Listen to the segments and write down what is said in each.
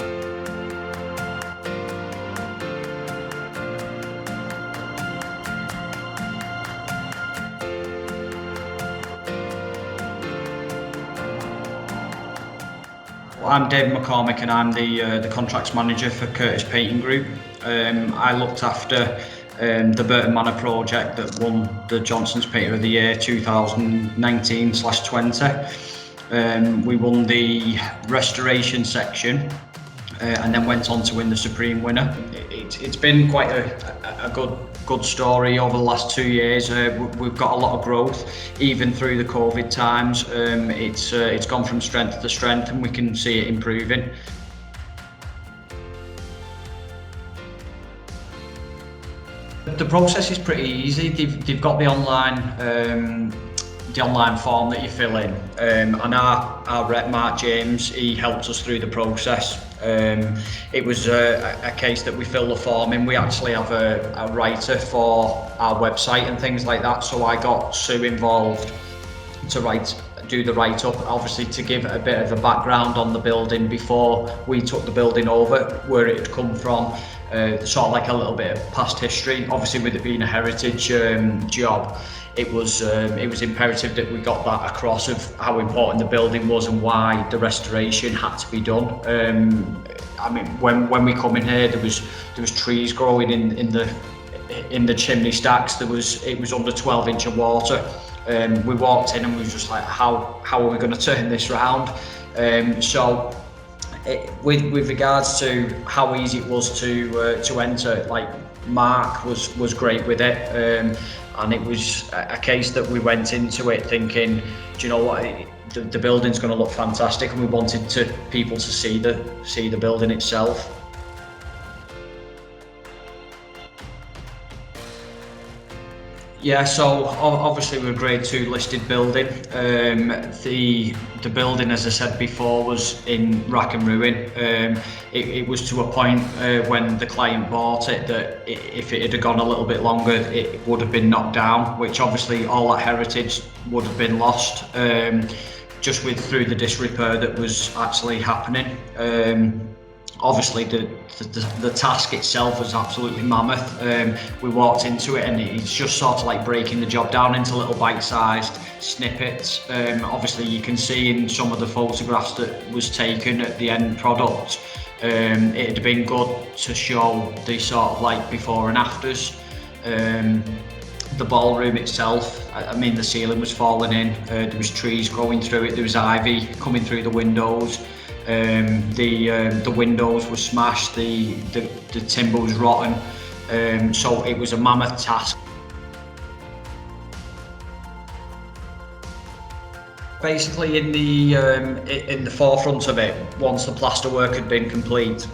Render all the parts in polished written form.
I'm Dave McCormick and I'm the contracts manager for Curtis Painting Group. I looked after the Burton Manor project that won the Johnston's Painter of the Year 2019/20. We won the restoration section and then went on to win the Supreme winner. It's been quite a good story over the last 2 years. We've got a lot of growth, even through the COVID times. It's gone from strength to strength, and we can see it improving. The process is pretty easy. They've got the online form that you fill in, and our rep Mark James, he helps us through the process. It was a case that we fill the form in. We actually have a writer for our website and things like that, so I got Sue involved to do the write-up, obviously to give a bit of a background on the building before we took the building over, where it had come from, sort of like a little bit of past history. Obviously, with it being a heritage job, it was imperative that we got that across of how important the building was and why the restoration had to be done. I mean, when we come in here, there was trees growing in the chimney stacks. It was under 12 inch of water. We walked in and we were just like, how are we going to turn this round? With regards to how easy it was to enter, like Mark was great with it, and it was a case that we went into it thinking, do you know what, the building's going to look fantastic, and we wanted people to see the building itself. Yeah, so obviously we're a grade 2 listed building. The building, as I said before, was in rack and ruin. It was to a point when the client bought it that if it had gone a little bit longer, it would have been knocked down, which obviously all that heritage would have been lost, just through the disrepair that was actually happening. Obviously the task itself was absolutely mammoth. We walked into it and it's just sort of like breaking the job down into little bite-sized snippets. Obviously you can see in some of the photographs that was taken at the end product, it had been good to show the sort of like before and afters. The ballroom itself, I mean, the ceiling was falling in, there was trees growing through it, there was ivy coming through the windows. The windows were smashed, the timber was rotten, so it was a mammoth task. Basically, in the forefront of it, once the plaster work had been complete,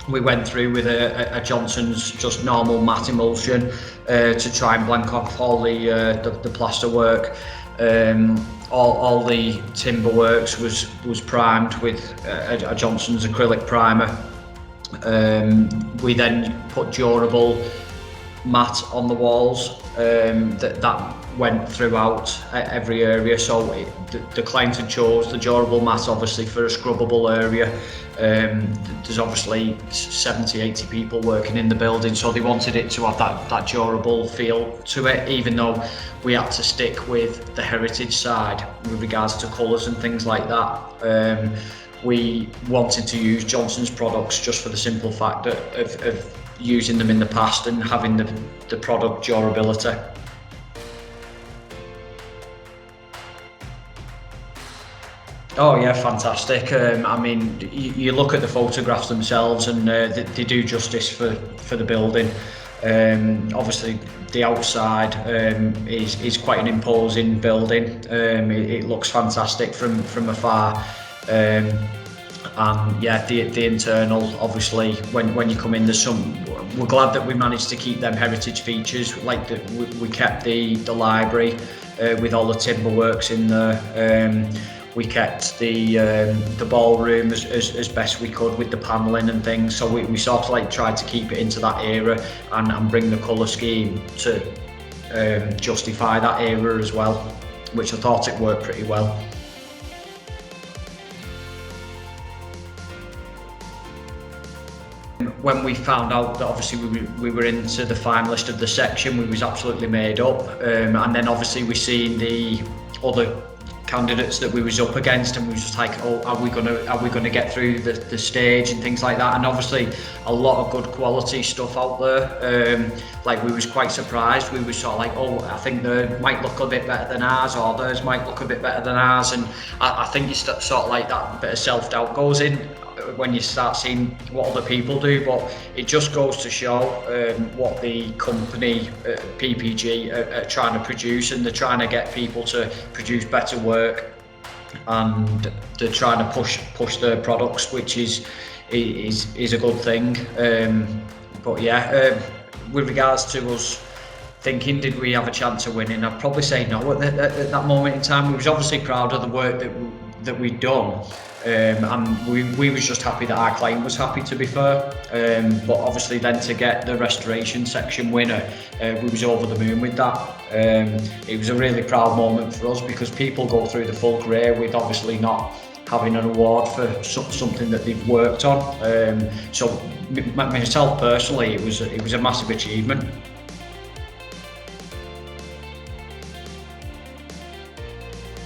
we went through with a Johnston's just normal matte emulsion to try and blank off all the plaster work. All the timber works was primed with a Johnston's acrylic primer. We then put durable matte on the walls that went throughout every area, so the client had chose the durable matte obviously for a scrubbable area. There's obviously 70-80 people working in the building, so they wanted it to have that durable feel to it, even though we had to stick with the heritage side with regards to colours and things like that. We wanted to use Johnston's products just for the simple fact of using them in the past and having the product durability. Oh yeah, fantastic. I mean, you look at the photographs themselves and they do justice for the building. Obviously the outside is quite an imposing building. It looks fantastic from afar. And yeah, the internal, obviously, when you come in, we're glad that we managed to keep them heritage features, like we kept the library with all the timber works in there. We kept the ballroom as best we could with the panelling and things, so we sort of like tried to keep it into that era and bring the colour scheme to justify that era as well, which I thought it worked pretty well. When we found out that obviously we were into the finalist of the section, we was absolutely made up, and then obviously we seen the other candidates that we was up against, and we was just like, oh, are we gonna get through the stage and things like that. And obviously a lot of good quality stuff out there. Like, we was quite surprised. We was sort of like, oh, I think theirs might look a bit better than ours, or theirs might look a bit better than ours. And I think you sort of like that bit of self-doubt goes in when you start seeing what other people do. But it just goes to show what the company PPG are trying to produce, and they're trying to get people to produce better work, and they're trying to push their products, which is a good thing. But yeah, with regards to us thinking, did we have a chance of winning? I'd probably say no at that moment in time. We was obviously proud of the work that we'd done. And we was just happy that our client was happy, to be fair. But obviously then to get the restoration section winner, we was over the moon with that. It was a really proud moment for us, because people go through the full career with obviously not having an award for something that they've worked on. So myself personally, it was a massive achievement.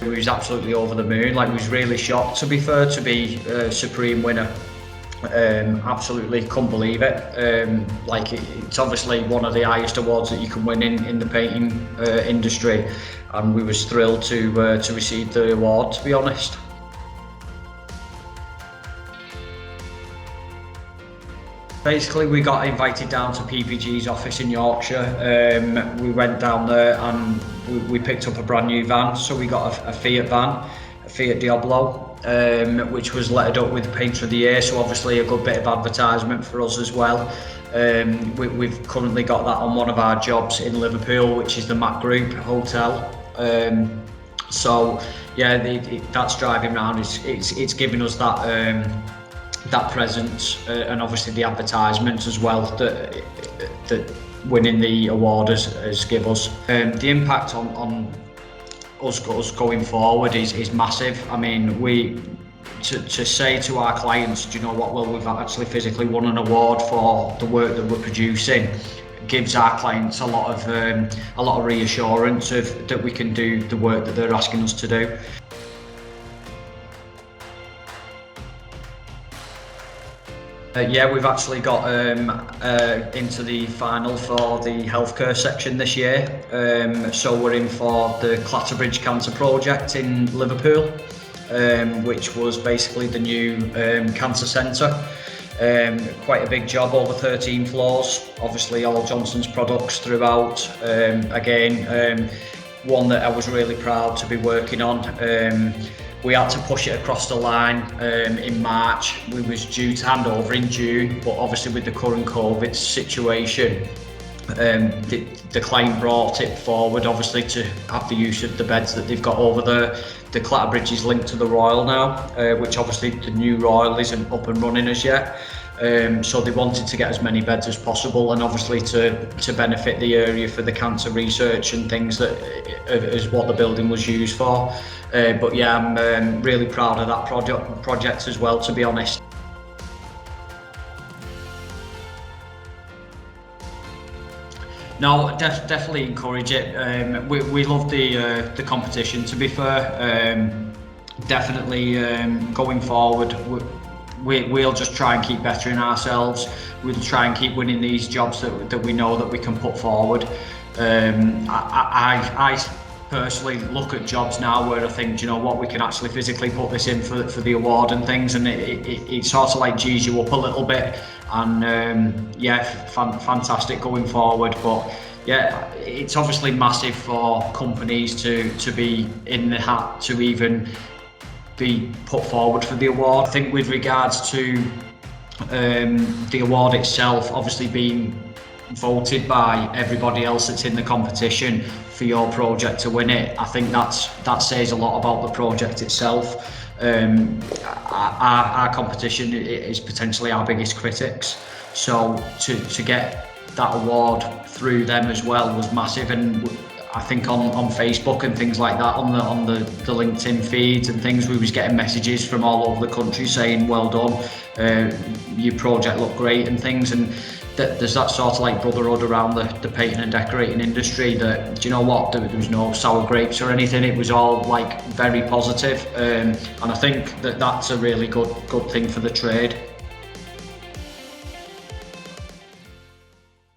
We was absolutely over the moon. Like, we was really shocked, to be fair, to be supreme winner. Absolutely couldn't believe it. Like, it's obviously one of the highest awards that you can win in the painting industry, and we was thrilled to receive the award, to be honest. Basically, we got invited down to PPG's office in Yorkshire. We went down there and we picked up a brand new van. So we got a Fiat van, a Fiat Diablo, which was lettered up with Painter of the Year. So obviously a good bit of advertisement for us as well. We've currently got that on one of our jobs in Liverpool, which is the Mac Group Hotel. So yeah, that's driving around. It's giving us that presence, and obviously the advertisement as well that winning the award has give us. The impact on us going forward is massive. I mean, to say to our clients, do you know what, well, we've actually physically won an award for the work that we're producing, gives our clients a lot of reassurance that we can do the work that they're asking us to do. Yeah, we've actually got into the final for the healthcare section this year. So we're in for the Clatterbridge Cancer Project in Liverpool, which was basically the new cancer centre. Quite a big job, over 13 floors. Obviously all Johnston's products throughout. Again, one that I was really proud to be working on. We had to push it across the line in March. We was due to hand over in June, but obviously with the current COVID situation, the client brought it forward, obviously, to have the use of the beds that they've got over there. The Clatterbridge is linked to the Royal now, which obviously the new Royal isn't up and running as yet. So they wanted to get as many beds as possible, and obviously to benefit the area for the cancer research and things that is what the building was used for. But yeah, I'm really proud of that project as well, to be honest. No, definitely encourage it. We love the competition, to be fair. Definitely going forward, we'll just try and keep bettering ourselves. We'll try and keep winning these jobs that we know that we can put forward. I personally look at jobs now where I think, you know what, we can actually physically put this in for the award and things, and it sort of like G's you up a little bit. And yeah, fantastic going forward. But yeah, it's obviously massive for companies to be in the hat to even be put forward for the award. I think with regards to the award itself, obviously being voted by everybody else that's in the competition for your project to win it, I think that says a lot about the project itself. Our competition is potentially our biggest critics, so to get that award through them as well was massive. And I think on Facebook and things like that, on the LinkedIn feeds and things, we was getting messages from all over the country saying, well done, your project looked great and things. And there's that sort of like brotherhood around the painting and decorating industry that, do you know what, there was no sour grapes or anything. It was all like very positive, and I think that's a really good thing for the trade.